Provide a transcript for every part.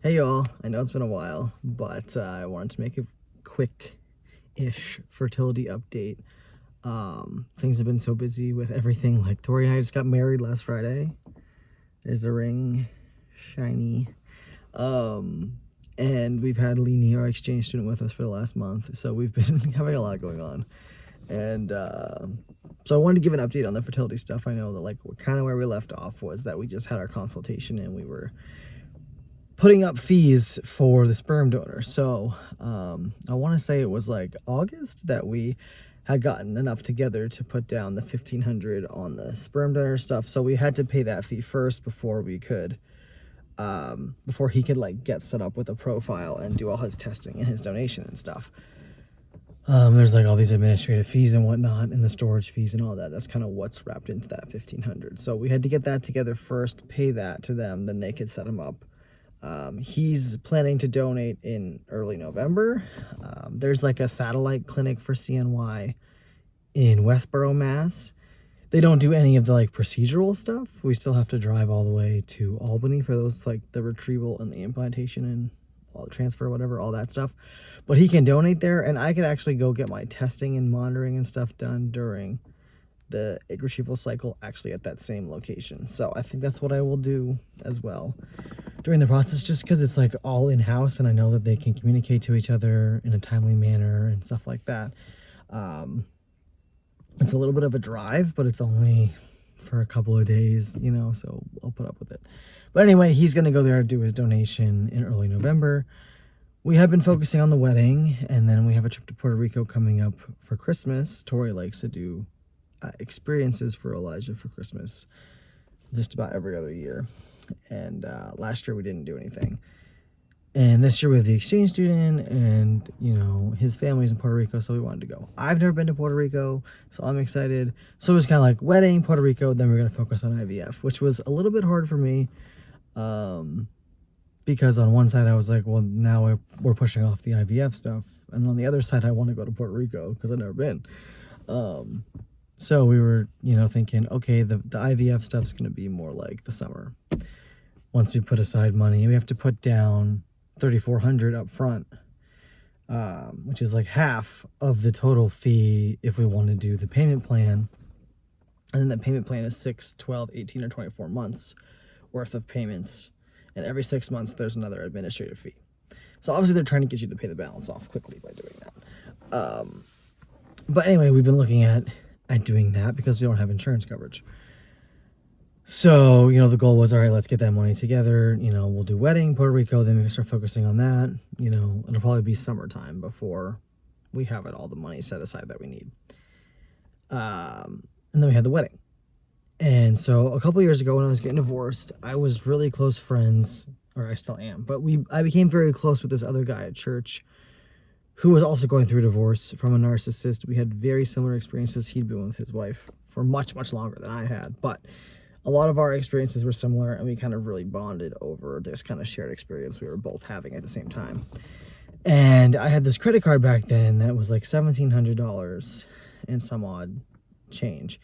Hey y'all, I know it's been a while, but I wanted to make a quick-ish fertility update. Things have been so busy with everything. Like Tori and I just got married last Friday. There's a ring, shiny. And we've had Leni, our exchange student, with us for the last month. So we've been having a lot going on. And so I wanted to give an update on the fertility stuff. I know that like kind of where we left off was that we just had our consultation and we were putting up fees for the sperm donor. So I want to say it was like August that we had gotten enough together to put down the $1,500 on the sperm donor stuff. So we had to pay that fee first before we could, before he could like get set up with a profile and do all his testing and his donation and stuff. There's like all these administrative fees and whatnot and the storage fees and all that. That's kind of what's wrapped into that $1,500. So we had to get that together first, pay that to them, then they could set him up. He's planning to donate in early November. There's like a satellite clinic for CNY in Westboro, Mass. They don't do any of the like procedural stuff. We still have to drive all the way to Albany for those, like the retrieval and the implantation and all the transfer, whatever, all that stuff. But he can donate there, and I could actually go get my testing and monitoring and stuff done during the egg retrieval cycle actually at that same location. So I think that's what I will do as well during the process, just because it's like all in-house and I know that they can communicate to each other in a timely manner and stuff like that. It's a little bit of a drive, but it's only for a couple of days, you know, so I'll put up with it. But anyway, he's going to go there and do his donation in early November. We have been focusing on the wedding, and then we have a trip to Puerto Rico coming up for Christmas. Tori likes to do experiences for Elijah for Christmas just about every other year. And last year we didn't do anything. And this year we have the exchange student and, you know, his family's in Puerto Rico, so we wanted to go. I've never been to Puerto Rico, so I'm excited. So it was kind of like wedding, Puerto Rico, then we're going to focus on IVF, which was a little bit hard for me. Because on one side I was like, well, now we're pushing off the IVF stuff. And on the other side, I want to go to Puerto Rico because I've never been. So we were, you know, thinking, okay, the IVF stuff's going to be more like the summer. Once we put aside money, we have to put down $3,400 up front, which is like half of the total fee if we want to do the payment plan. And then the payment plan is 6, 12, 18, or 24 months worth of payments. And every 6 months, there's another administrative fee. So obviously, they're trying to get you to pay the balance off quickly by doing that. But anyway, we've been looking at doing that because we don't have insurance coverage. So, you know, the goal was, all right, let's get that money together. You know, we'll do wedding, Puerto Rico, then we can start focusing on that. You know, it'll probably be summertime before we have all the money set aside that we need. And then we had the wedding. And so a couple years ago when I was getting divorced, I was really close friends, or I still am, but I became very close with this other guy at church who was also going through a divorce from a narcissist. We had very similar experiences. He'd been with his wife for much, much longer than I had, but a lot of our experiences were similar, and we kind of really bonded over this kind of shared experience we were both having at the same time. And I had this credit card back then that was like $1,700 and some odd change.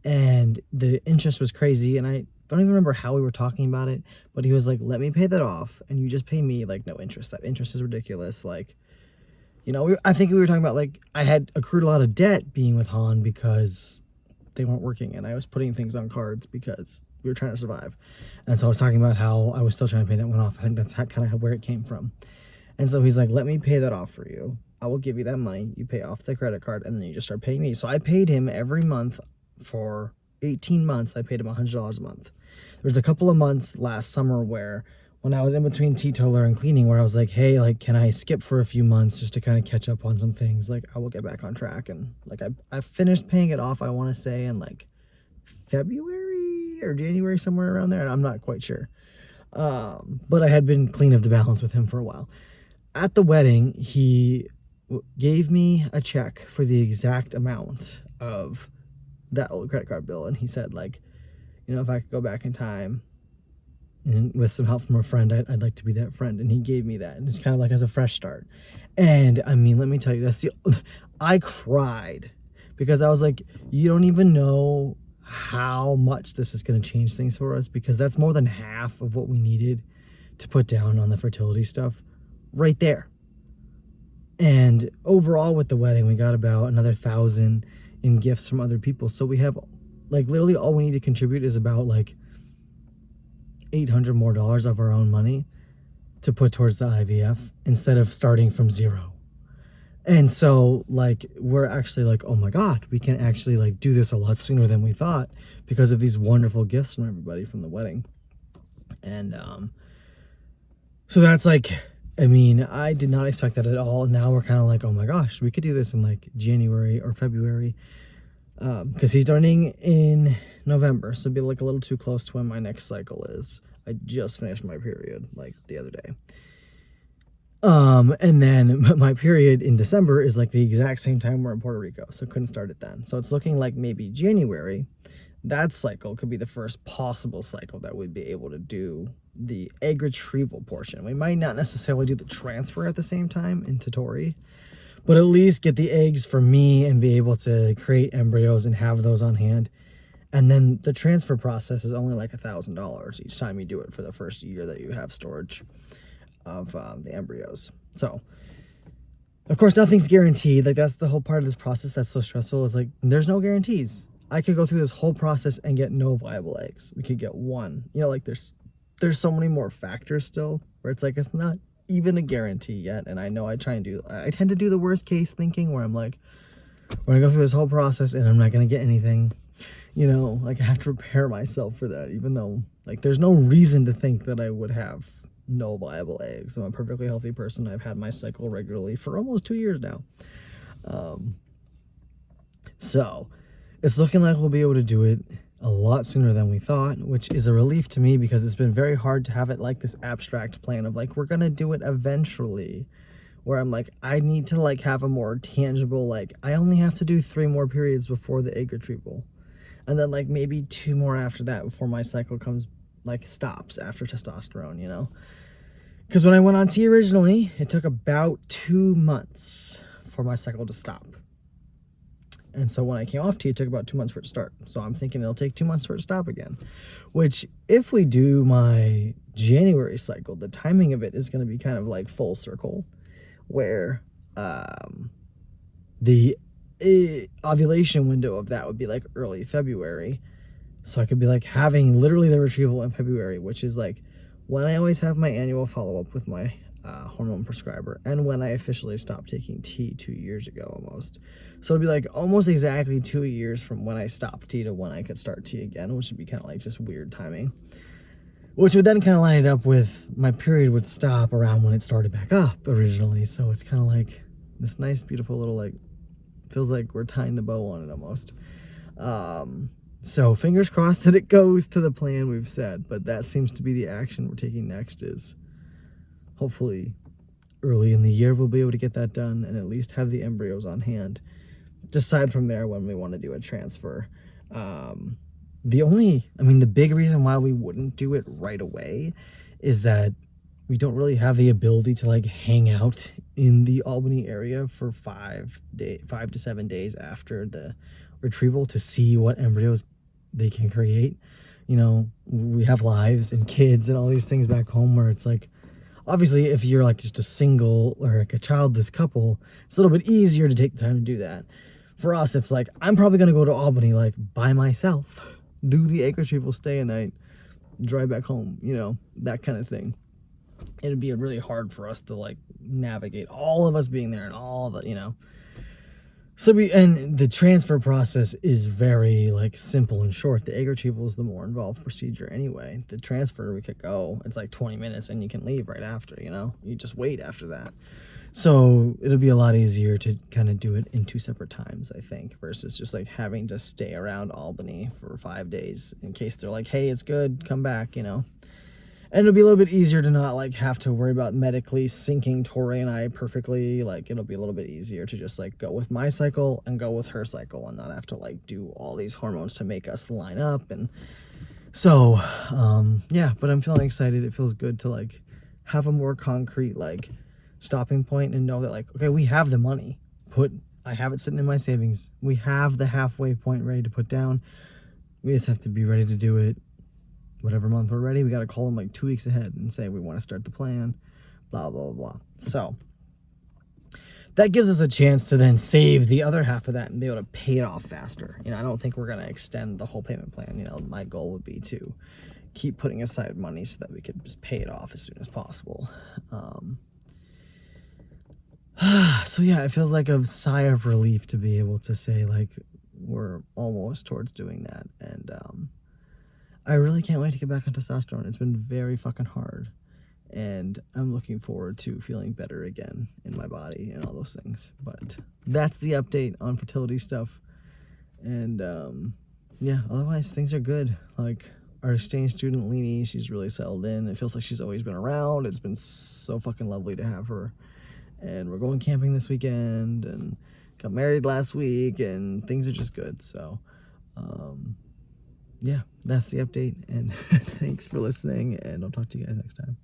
And the interest was crazy, and I don't even remember how we were talking about it, but he was like, let me pay that off, and you just pay me, like, no interest. That interest is ridiculous. Like, you know, I think we were talking about, like, I had accrued a lot of debt being with Han because they weren't working, and I was putting things on cards because we were trying to survive. And so I was talking about how I was still trying to pay that one off. I think that's kind of where it came from. And so he's like, let me pay that off for you. I will give you that money. You pay off the credit card, and then you just start paying me. So I paid him every month. For 18 months, I paid him $100 a month. There was a couple of months last summer where when I was in between teetotaler and cleaning where I was like, hey, like, can I skip for a few months just to kind of catch up on some things? Like, I will get back on track. And like, I finished paying it off, I want to say in like February or January, somewhere around there. I'm not quite sure. But I had been clean of the balance with him for a while. At the wedding, he gave me a check for the exact amount of that old credit card bill, and he said, like, you know, if I could go back in time and with some help from a friend, I'd like to be that friend. And he gave me that, and it's kind of like as a fresh start. And I mean, let me tell you, I cried because I was like, you don't even know how much this is going to change things for us, because that's more than half of what we needed to put down on the fertility stuff right there. And overall with the wedding, we got about another 1,000 in gifts from other people. So we have like literally all we need to contribute is about like $800 more of our own money to put towards the IVF instead of starting from zero. And so like we're actually like, oh my God, we can actually like do this a lot sooner than we thought because of these wonderful gifts from everybody from the wedding. And so that's like, I mean, I did not expect that at all. Now we're kind of like, oh my gosh, we could do this in like January or February, because he's starting in November, so it'd be like a little too close to when my next cycle is. I just finished my period like the other day. And then my period in December is like the exact same time we're in Puerto Rico, so couldn't start it then. So it's looking like maybe January, that cycle could be the first possible cycle that we'd be able to do the egg retrieval portion. We might not necessarily do the transfer at the same time into Tori, but at least get the eggs for me and be able to create embryos and have those on hand. And then the transfer process is only like $1,000 each time you do it for the first year that you have storage of the embryos. So of course nothing's guaranteed. Like that's the whole part of this process that's so stressful, is like there's no guarantees. I could go through this whole process and get no viable eggs. We could get one, you know, like there's so many more factors still where it's like it's not even a guarantee yet. And I know I tend to do the worst case thinking where I'm like, we're gonna go through this whole process and I'm not gonna get anything, you know, like I have to prepare myself for that, even though like there's no reason to think that I would have no viable eggs. I'm a perfectly healthy person. I've had my cycle regularly for almost 2 years now. So it's looking like we'll be able to do it a lot sooner than we thought, which is a relief to me because it's been very hard to have it like this abstract plan of like, we're going to do it eventually, where I'm like, I need to like have a more tangible, like I only have to do 3 more periods before the egg retrieval. And then like maybe 2 more after that before my cycle comes, like stops after testosterone, you know? Because when I went on T originally, it took about 2 months for my cycle to stop. And so when I came off T, it took about 2 months for it to start. So I'm thinking it'll take 2 months for it to stop again. Which, if we do my January cycle, the timing of it is going to be kind of like full circle, where the ovulation window of that would be like early February. So I could be like having literally the retrieval in February, which is like when I always have my annual follow-up with my hormone prescriber, and when I officially stopped taking T 2 years ago almost. So it'd be like almost exactly 2 years from when I stopped T to when I could start T again, which would be kind of like just weird timing. Which would then kind of line it up with my period would stop around when it started back up originally. So it's kind of like this nice, beautiful little like, feels like we're tying the bow on it almost. So fingers crossed that it goes to the plan we've set, but that seems to be the action we're taking next. Is hopefully early in the year we'll be able to get that done and at least have the embryos on hand. Decide from there when we want to do a transfer. The big reason why we wouldn't do it right away is that we don't really have the ability to like hang out in the Albany area for 5 to 7 days after the retrieval to see what embryos they can create. You know, we have lives and kids and all these things back home where it's like, obviously if you're like just a single or like a childless couple, it's a little bit easier to take the time to do that. For us, it's like, I'm probably going to go to Albany like by myself, do the egg retrieval, stay a night, drive back home, you know, that kind of thing. It'd be really hard for us to like navigate all of us being there and all the, you know. So and the transfer process is very like simple and short. The egg retrieval is the more involved procedure anyway. The transfer, we could go, it's like 20 minutes and you can leave right after, you know, you just wait after that. So it'll be a lot easier to kind of do it in 2 separate times, I think, versus just like having to stay around Albany for 5 days in case they're like, hey, it's good, come back, you know. And it'll be a little bit easier to not like have to worry about medically syncing Tori and I perfectly. Like it'll be a little bit easier to just like go with my cycle and go with her cycle and not have to like do all these hormones to make us line up. And so, yeah, but I'm feeling excited. It feels good to like have a more concrete like stopping point and know that like, okay, we have the money. I have it sitting in my savings. We have the halfway point ready to put down. We just have to be ready to do it whatever month we're ready, we got to call them like 2 weeks ahead and say we want to start the plan, blah, blah, blah. So that gives us a chance to then save the other half of that and be able to pay it off faster. I don't think we're going to extend the whole payment plan. My goal would be to keep putting aside money so that we could just pay it off as soon as possible. So yeah, it feels like a sigh of relief to be able to say like we're almost towards doing that. And I really can't wait to get back on testosterone. It's been very fucking hard. And I'm looking forward to feeling better again in my body and all those things. But that's the update on fertility stuff. And yeah, otherwise things are good. Like our exchange student, Leanie, she's really settled in. It feels like she's always been around. It's been so fucking lovely to have her. And we're going camping this weekend and got married last week and things are just good. So yeah, that's the update. And thanks for listening, and I'll talk to you guys next time.